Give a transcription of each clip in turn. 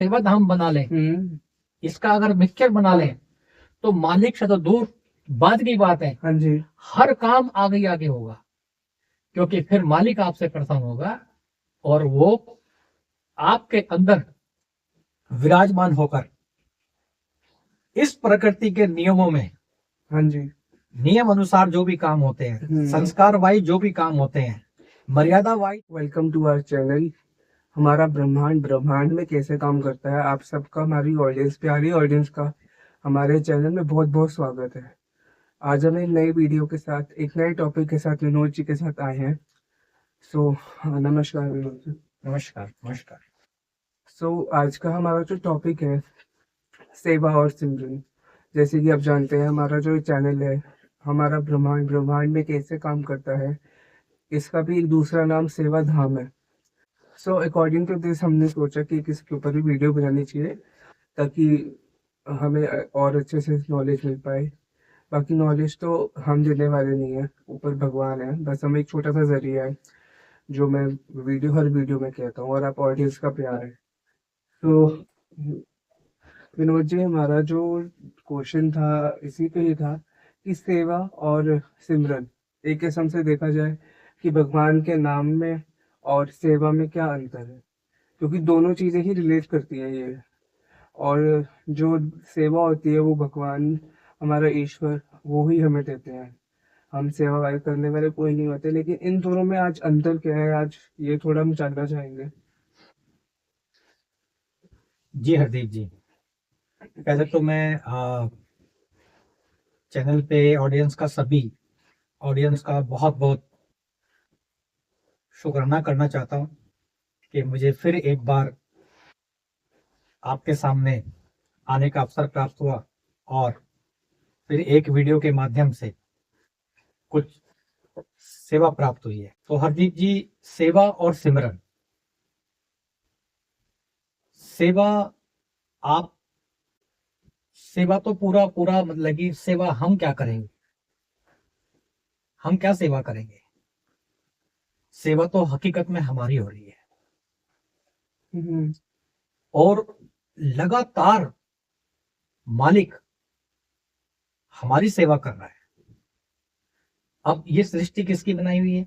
सेवा धाम बना लें, इसका अगर मिक्सचर बना लें, तो मालिक से तो दूर बात की बात है, हाँ जी, हर काम आगे आगे होगा, क्योंकि फिर मालिक आपसे प्रसन्न होगा और वो आपके अंदर विराजमान होकर इस प्रकृति के नियमों में, हाँ जी, नियम अनुसार जो भी काम होते हैं, संस्कार वाइज जो भी काम होते हैं, मर्यादा wise. Welcome to our channel. हमारा ब्रह्मांड ब्रह्मांड में कैसे काम करता है, आप सबका, हमारी ऑडियंस, प्यारी ऑडियंस का हमारे चैनल में बहुत बहुत स्वागत है। आज हम एक नई वीडियो के साथ, एक नए टॉपिक के साथ विनोद जी के साथ आए हैं। सो नमस्कार विनोद जी। नमस्कार नमस्कार। आज का हमारा जो टॉपिक है, सेवा और सिमरन। जैसे कि आप जानते हैं, हमारा जो चैनल है, हमारा ब्रह्मांड ब्रह्मांड में कैसे काम करता है, इसका भी एक दूसरा नाम सेवा धाम है। अकॉर्डिंग टू दिस हमने सोचा कि इसके ऊपर भी वीडियो बनानी चाहिए, ताकि हमें और अच्छे से नॉलेज मिल पाए। बाकी नॉलेज तो हम देने वाले नहीं है, ऊपर भगवान है, बस हम एक छोटा सा जरिया है, जो मैं हर वीडियो में कहता हूँ, और आप ऑडियंस का प्यार है। तो विनोद जी, हमारा जो क्वेश्चन था इसी पे ही था कि सेवा और सिमरन, एक किस्म से देखा जाए कि भगवान के नाम में और सेवा में क्या अंतर है, क्योंकि दोनों चीजें ही रिलेट करती हैं ये। और जो सेवा होती है वो भगवान, हमारा ईश्वर, वो ही हमें देते हैं, हम सेवा करने वाले कोई नहीं होते। लेकिन इन दोनों में आज अंतर क्या है, आज ये थोड़ा हम जानना चाहेंगे। जी हरदीप जी, पहले तो मैं चैनल पे सभी ऑडियंस का बहुत बहुत शुक्राना करना चाहता हूँ कि मुझे फिर एक बार आपके सामने आने का अवसर प्राप्त हुआ और फिर एक वीडियो के माध्यम से कुछ सेवा प्राप्त हुई है। तो हरदीप जी, सेवा और सिमरन, सेवा, आप सेवा तो पूरा पूरा मतलब कि सेवा हम क्या करेंगे, हम क्या सेवा करेंगे, सेवा तो हकीकत में हमारी हो रही है और लगातार मालिक हमारी सेवा कर रहा है। अब ये सृष्टि किसकी बनाई हुई है?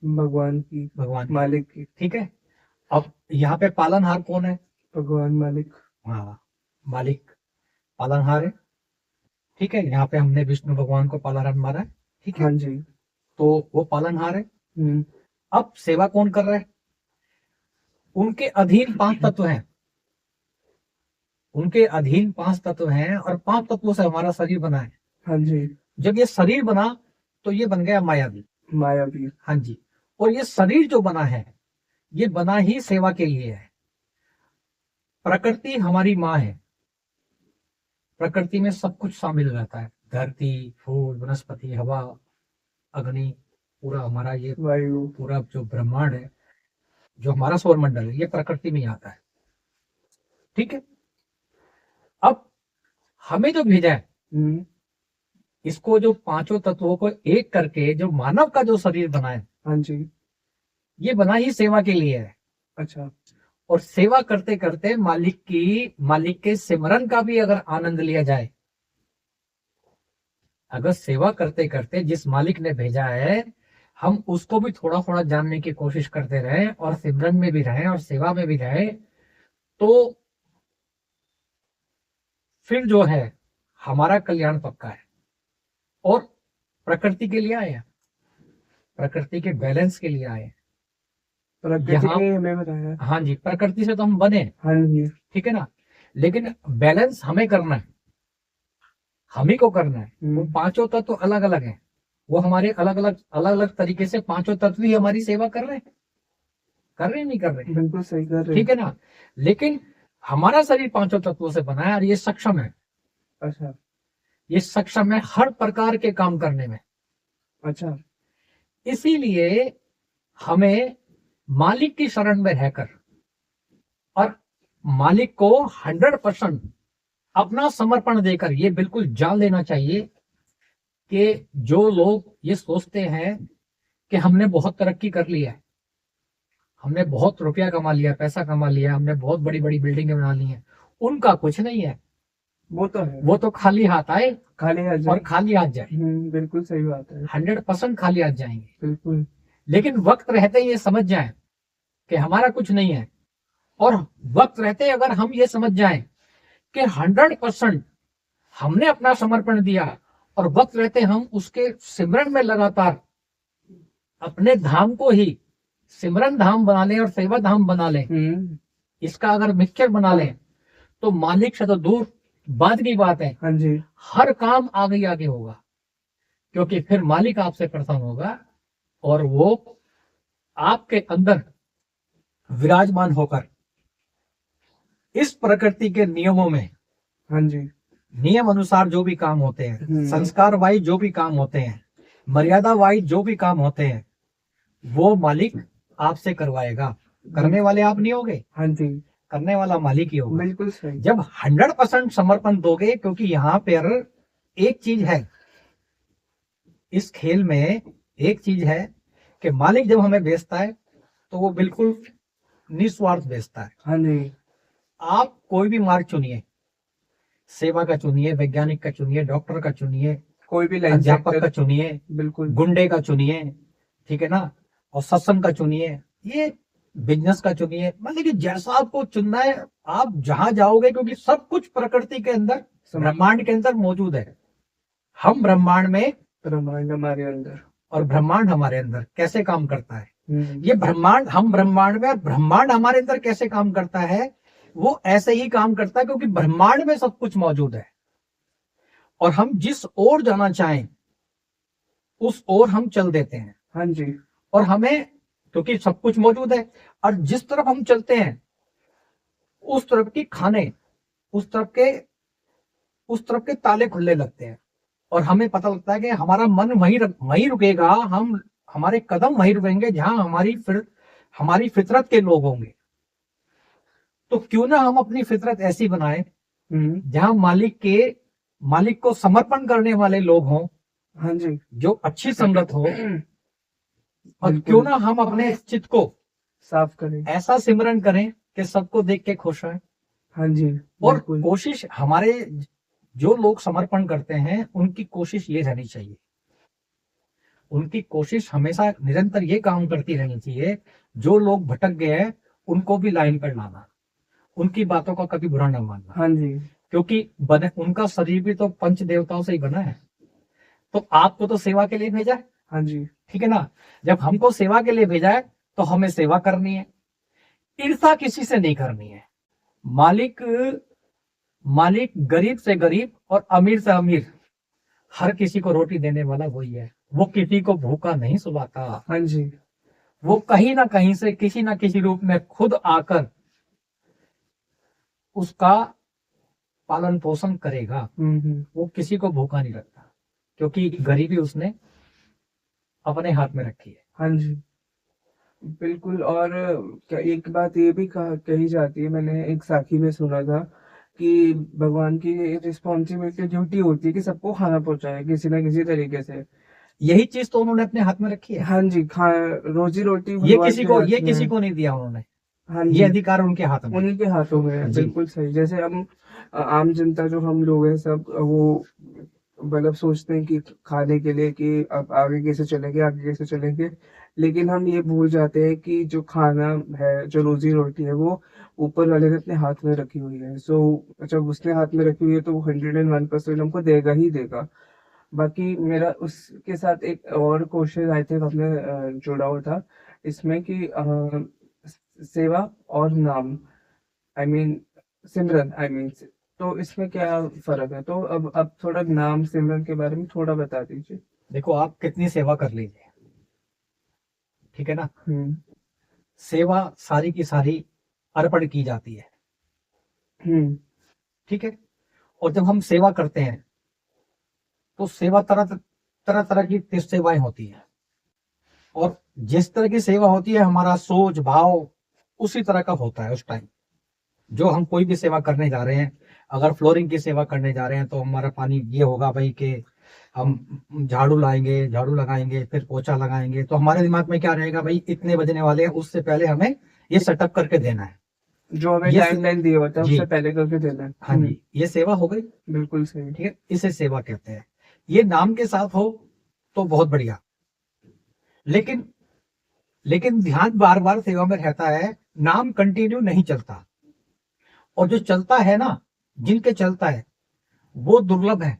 भगवान की, भगवान मालिक की। ठीक है। अब यहाँ पे पालनहार कौन है? भगवान मालिक। हाँ, मालिक पालनहार है, ठीक है। यहाँ पे हमने विष्णु भगवान को पालनहार मारा है, ठीक है। हाँ जी। तो वो पालनहार है। अब सेवा कौन कर रहा है? उनके अधीन 5 तत्व हैं, उनके अधीन 5 तत्व हैं और 5 तत्वों से हमारा शरीर बना है। हाँ जी। जब ये शरीर बना तो ये बन गया मायावी। मायावी। हाँ जी। और ये शरीर जो बना है, ये बना ही सेवा के लिए है। प्रकृति हमारी माँ है, प्रकृति में सब कुछ शामिल रहता है, धरती, फूल, वनस्पति, हवा, अग्नि, पूरा हमारा ये वायु, पूरा जो ब्रह्मांड है, जो हमारा सौर मंडल है, ये प्रकृति में ही आता है, ठीक है। अब हमें जो भेजा है, इसको जो 5 तत्वों को एक करके जो मानव का जो शरीर बना है, हाँ जी, ये बना ही सेवा के लिए है। अच्छा। और सेवा करते करते मालिक के सिमरन का भी अगर आनंद लिया जाए, अगर सेवा करते करते जिस मालिक ने भेजा है, हम उसको भी थोड़ा थोड़ा जानने की कोशिश करते रहे और सिमरन में भी रहे और सेवा में भी रहे, तो फिर जो है हमारा कल्याण पक्का है। और प्रकृति के लिए आए हैं, प्रकृति के बैलेंस के लिए आए हैं। प्रकृति ने हमें बताया। हाँ जी, प्रकृति से तो हम बने, हाँ जी, ठीक है ना। लेकिन बैलेंस हमें करना है, हम ही को करना है। वो 5 तत्व तो अलग अलग हैं, वो हमारे अलग अलग तरीके से 5 तत्व ही हमारी सेवा कर रहे हैं, नहीं कर रहे? बिल्कुल सही कर रहे हैं, ठीक है ना। लेकिन हमारा शरीर 5 तत्वों से बना है और ये सक्षम है। अच्छा। ये सक्षम है हर प्रकार के काम करने में। अच्छा। इसीलिए हमें मालिक की शरण में रहकर और मालिक को 100% अपना समर्पण देकर ये बिल्कुल जान लेना चाहिए कि जो लोग ये सोचते हैं कि हमने बहुत तरक्की कर ली है, हमने बहुत रुपया कमा लिया, पैसा कमा लिया, हमने बहुत बड़ी बड़ी बिल्डिंगें बना ली हैं, उनका कुछ नहीं है। वो तो है, वो तो खाली हाथ आए खाली हाथ और जाए। खाली हाथ जाए, बिल्कुल सही बात है, 100% खाली हाथ जाएंगे। बिल्कुल। लेकिन वक्त रहते ही ये समझ जाएं कि हमारा कुछ नहीं है, और वक्त रहते ही अगर हम ये समझ जाएं कि 100% हमने अपना समर्पण दिया, और वक्त रहते हम उसके सिमरन में लगातार अपने धाम को ही सिमरन धाम बना लें और सेवा धाम बना लें, इसका अगर मिक्सचर बना लें, तो मालिक से तो दूर बात की बात है, हाँ जी, हर काम आगे आगे होगा, क्योंकि फिर मालिक आपसे प्रसन्न होगा और वो आपके अंदर विराजमान होकर इस प्रकृति के नियमों में, हाँ जी, नियम अनुसार जो भी काम होते हैं, संस्कार वाइज जो भी काम होते हैं, मर्यादा वाइज जो भी काम होते हैं, वो मालिक आपसे करवाएगा। करने वाले आप नहीं होगे, हाँ जी, करने वाला मालिक ही होगा। बिल्कुल सही। जब 100% समर्पण दोगे, क्योंकि यहाँ पर एक चीज है, इस खेल में एक चीज है कि मालिक जब हमें बेचता है तो वो बिल्कुल निस्वार्थ बेचता है। हाँ जी, आप कोई भी मार्ग चुनिए, सेवा का चुनिए, वैज्ञानिक का चुनिए, डॉक्टर का चुनिए, कोई भी लाइन अध्यापक सेक्टर, का चुनिए, बिल्कुल, गुंडे का चुनिए, ठीक है ना, और सत्संग का चुनिए, ये बिजनेस का चुनिए, मतलब कि जैसा आपको चुनना है आप जहां जाओगे, क्योंकि सब कुछ प्रकृति के अंदर, ब्रह्मांड के अंदर मौजूद है। हम ब्रह्मांड में, ब्रह्मांड हमारे अंदर, और ब्रह्मांड हमारे अंदर कैसे काम करता है, ये ब्रह्मांड, हम ब्रह्मांड में और ब्रह्मांड हमारे अंदर कैसे काम करता है, वो ऐसे ही काम करता है, क्योंकि ब्रह्मांड में सब कुछ मौजूद है, और हम जिस ओर जाना चाहें उस ओर हम चल देते हैं। हाँ जी, और हमें, क्योंकि सब कुछ मौजूद है, और जिस तरफ हम चलते हैं उस तरफ की खाने, उस तरफ के ताले खुलने लगते हैं, और हमें पता लगता है कि हमारा मन वहीं रुकेगा, हम, हमारे कदम वहीं रुकेंगे जहां हमारी फितरत के लोग होंगे। तो क्यों ना हम अपनी फितरत ऐसी बनाएं जहां मालिक को समर्पण करने वाले लोग हों, हाँ जी, जो अच्छी संगत हो, और क्यों ना हम अपने चित्त को साफ करें, ऐसा सिमरन करें कि सबको देख के खुश हैं। हाँ जी, और कोशिश, हमारे जो लोग समर्पण करते हैं उनकी कोशिश ये रहनी चाहिए, उनकी कोशिश हमेशा निरंतर ये काम करती रहनी चाहिए, जो लोग भटक गए हैं उनको भी लाइन पर लाना, उनकी बातों का कभी बुरा न मानना। हाँ जी, क्योंकि उनका शरीर भी तो पंच देवताओं से ही बना है, तो आपको तो सेवा के लिए भेजा है, हाँ जी, ठीक है ना, जब हमको सेवा के लिए भेजा है तो हमें सेवा करनी है, ईर्षा किसी से नहीं करनी है। मालिक गरीब से गरीब और अमीर से अमीर, हर किसी को रोटी देने वाला वही है, वो किसी को भूखा नहीं सुलाता। हाँ जी, वो कहीं ना कहीं से, किसी ना किसी रूप में खुद आकर उसका पालन पोषण करेगा। वो किसी को भूखा नहीं रखता, क्योंकि गरीबी उसने अपने हाथ में रखी है। हाँ जी, बिल्कुल। और एक बात ये भी कही जाती है, मैंने एक साखी में सुना था कि भगवान की रिस्पॉन्सिबिलिटी, ड्यूटी होती है कि सबको खाना पहुंचाए किसी ना किसी तरीके से। यही चीज तो उन्होंने अपने हाथ में रखी है। हाँ जी, रोजी रोटी ये किसी को नहीं दिया उन्होंने। हाँ ये अधिकार उनके हाथ में, उन्हीं के हाथों में है। बिल्कुल सही। जैसे हम आम जनता जो हम लोग हैं सब, वो मतलब सोचते हैं कि खाने के लिए कि अब आगे कैसे चलेंगे, लेकिन हम ये भूल जाते हैं कि जो खाना है, जो रोजी रोटी है, वो ऊपर वाले ने अपने हाथ में रखी हुई है। सो जब उसने हाथ में रखी हुई है तो वो 101% हमको देगा ही देगा। बाकी मेरा उसके साथ एक और क्वेश्चन आई थिंक आपने जोड़ा हुआ था इसमें कि सेवा और नाम, आई मीन सिमरन, तो इसमें क्या फर्क है? तो अब थोड़ा नाम सिमरन के बारे में थोड़ा बता दीजिए। देखो, आप कितनी सेवा कर लीजिए, ठीक है ना, सेवा सारी की सारी अर्पण की जाती है, ठीक है। और जब हम सेवा करते हैं तो सेवा तरह की सेवाएं होती है, और जिस तरह की सेवा होती है हमारा सोच भाव उसी तरह का होता है उस टाइम। जो हम कोई भी सेवा करने जा रहे हैं, अगर फ्लोरिंग की सेवा करने जा रहे हैं तो हमारा पानी ये होगा भाई कि हम झाड़ू लाएंगे, झाड़ू लगाएंगे, फिर पोछा लगाएंगे, तो हमारे दिमाग में क्या रहेगा, भाई इतने बजने वाले हैं, उससे पहले हमें ये सेटअप करके देना है। जो हमें ये टाइमलाइन दिया होता है जी उससे पहले करके देना है। हाँ जी, ये सेवा हो गई। बिल्कुल सही। ठीक है, इसे सेवा कहते हैं। ये नाम के साथ हो तो बहुत बढ़िया, लेकिन लेकिन ध्यान बार बार सेवा में रहता है, नाम कंटिन्यू नहीं चलता, और जो चलता है ना, जिनके चलता है वो दुर्लभ है,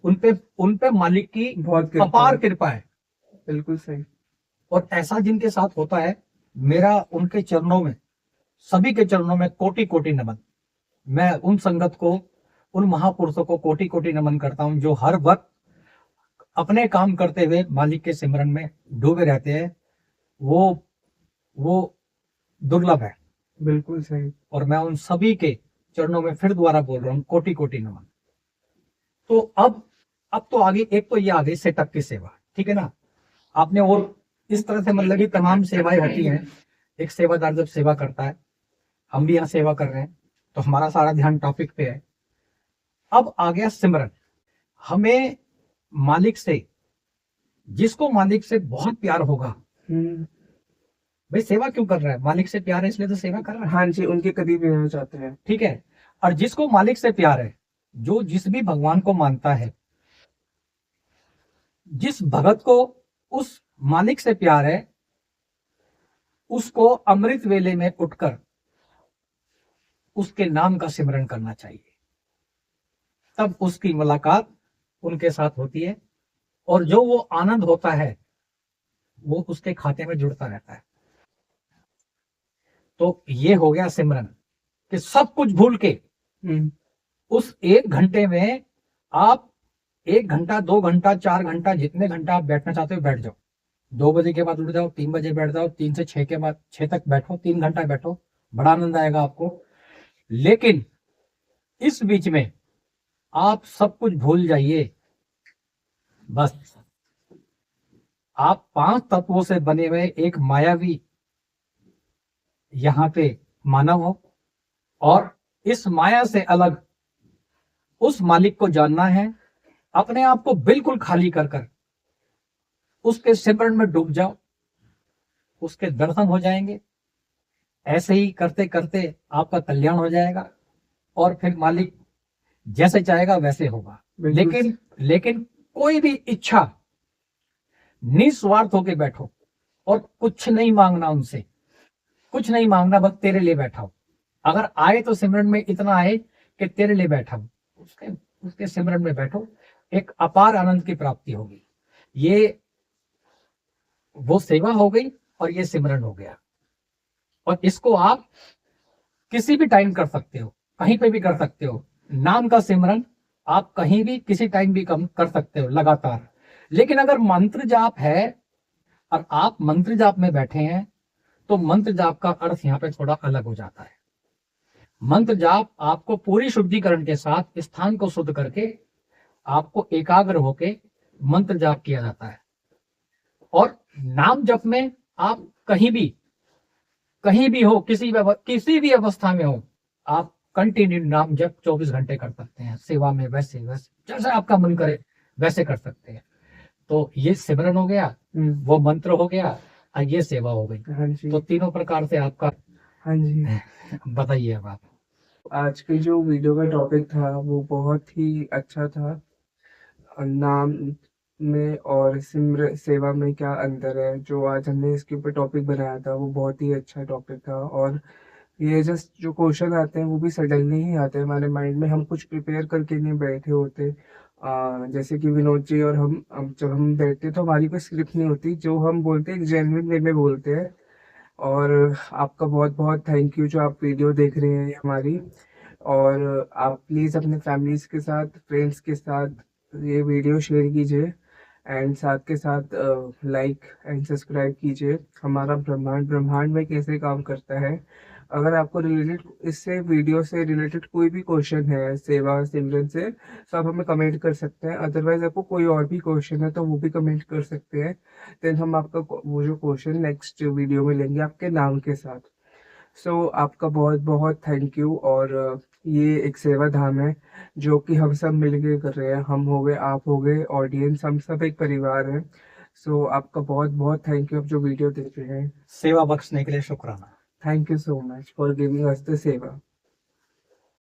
उनपे मालिक की बहुत अपार कृपा है। बिल्कुल सही। और ऐसा जिनके साथ होता है, मेरा उनके चरणों में, सभी के चरणों में कोटि कोटि नमन। मैं उन संगत को, उन महापुरुषों को कोटि कोटि नमन करता हूं, जो हर वक्त अपने काम करते हुए मालिक के सिमरन में डूबे रहते हैं। वो दुर्लभ है। बिल्कुल सही। और मैं उन सभी के चरणों में फिर दोबारा बोल रहा हूँ, कोटि कोटि नमन। तो अब तो आगे, एक तो ये आ गई सेटअप की सेवा, ठीक है ना। आपने, और इस तरह से मतलब कि तमाम सेवाएं होती हैं। एक सेवादार जब सेवा करता है, हम भी यहाँ सेवा कर रहे हैं, तो हमारा सारा ध्यान टॉपिक पे है। अब आ गया सिमरन। हमें मालिक से, जिसको मालिक से बहुत प्यार होगा, भाई सेवा क्यों कर रहा है, मालिक से प्यार है इसलिए तो सेवा कर रहा है। हाँ जी, उनके करीब रहना चाहते हैं। ठीक है। और जिसको मालिक से प्यार है, जो जिस भी भगवान को मानता है, जिस भगत को उस मालिक से प्यार है, उसको अमृत वेले में उठकर उसके नाम का सिमरन करना चाहिए। तब उसकी मुलाकात उनके साथ होती है, और जो वो आनंद होता है वो उसके खाते में जुड़ता रहता है। तो ये हो गया सिमरन, कि सब कुछ भूल के उस 1 घंटे में आप 1 घंटा, 2 घंटा, 4 घंटा, जितने घंटा आप बैठना चाहते हो बैठ जाओ। 2 बजे के बाद उठ जाओ, 3 बजे बैठ जाओ, 3 से 6 के बाद 6 तक बैठो, 3 घंटा बैठो, बड़ा आनंद आएगा आपको। लेकिन इस बीच में आप सब कुछ भूल जाइए। बस आप 5 तत्वों से बने हुए एक मायावी यहाँ पे मानव हो, और इस माया से अलग उस मालिक को जानना है। अपने आप को बिल्कुल खाली कर कर उसके सिमरन में डूब जाओ, उसके दर्शन हो जाएंगे। ऐसे ही करते करते आपका कल्याण हो जाएगा, और फिर मालिक जैसे चाहेगा वैसे होगा। लेकिन कोई भी इच्छा, निस्वार्थ होके बैठो, और कुछ नहीं मांगना उनसे, कुछ नहीं मांगना, बस तेरे लिए बैठा हो। अगर आए तो सिमरन में इतना आए कि तेरे लिए बैठा हो, उसके सिमरन में बैठो, एक अपार आनंद की प्राप्ति होगी। ये वो सेवा हो गई, और ये सिमरन हो गया। और इसको आप किसी भी टाइम कर सकते हो, कहीं पे भी कर सकते हो। नाम का सिमरन आप कहीं भी किसी टाइम भी कम कर सकते हो लगातार। लेकिन अगर मंत्र जाप है और आप मंत्र जाप में बैठे हैं, तो मंत्र जाप का अर्थ यहाँ पे थोड़ा अलग हो जाता है। मंत्र जाप आपको पूरी शुद्धिकरण के साथ स्थान को शुद्ध करके आपको एकाग्र होके मंत्र जाप किया जाता है। और नाम जप में आप कहीं भी हो, किसी भी अवस्था में हो, आप कंटिन्यू नाम जप 24 घंटे कर सकते हैं। सेवा में वैसे जैसे आपका मन करे वैसे कर सकते हैं। तो ये सिमरन हो गया, वो मंत्र हो गया, और ये सेवा हो गई। हाँ जी। तो तीनों प्रकार से आपका। हाँ जी, बताइए अब आप। आज की जो वीडियो का टॉपिक था वो बहुत ही अच्छा था। नाम में और सिमर सेवा में क्या अंतर है, जो आज हमने इसके ऊपर टॉपिक बनाया था वो बहुत ही अच्छा टॉपिक था। और ये जस्ट जो क्वेश्चन आते हैं वो भी सडनली ही आते हैं हमारे माइंड में, हम कुछ प्रिपेयर करके नहीं बैठे होते। जैसे कि विनोद जी और हम जब हम बैठते हैं तो हमारी कोई स्क्रिप्ट नहीं होती, जो हम बोलते हैं जेन्युइन वे में बोलते हैं। और आपका बहुत बहुत थैंक यू जो आप वीडियो देख रहे हैं हमारी। और आप प्लीज़ अपने फैमिलीज के साथ, फ्रेंड्स के साथ ये वीडियो शेयर कीजिए, एंड साथ के साथ लाइक एंड सब्सक्राइब कीजिए। हमारा ब्रह्मांड में कैसे काम करता है। अगर आपको रिलेटेड, इससे वीडियो से रिलेटेड कोई भी क्वेश्चन है सेवा सिमरन से, तो आप हमें कमेंट कर सकते हैं। अदरवाइज आपको कोई और भी क्वेश्चन है तो वो भी कमेंट कर सकते हैं। देन हम आपका वो जो क्वेश्चन नेक्स्ट वीडियो में लेंगे आपके नाम के साथ। सो आपका बहुत बहुत थैंक यू। और ये एक सेवा धाम है जो कि हम सब मिलके कर रहे हैं। हम हो गए, आप हो गए, ऑडियंस, हम सब एक परिवार है। सो आपका बहुत बहुत थैंक यू, आप जो वीडियो देख रहे हैं। सेवा बख्शने के लिए शुक्राना। Thank you so much for giving us the सेवा।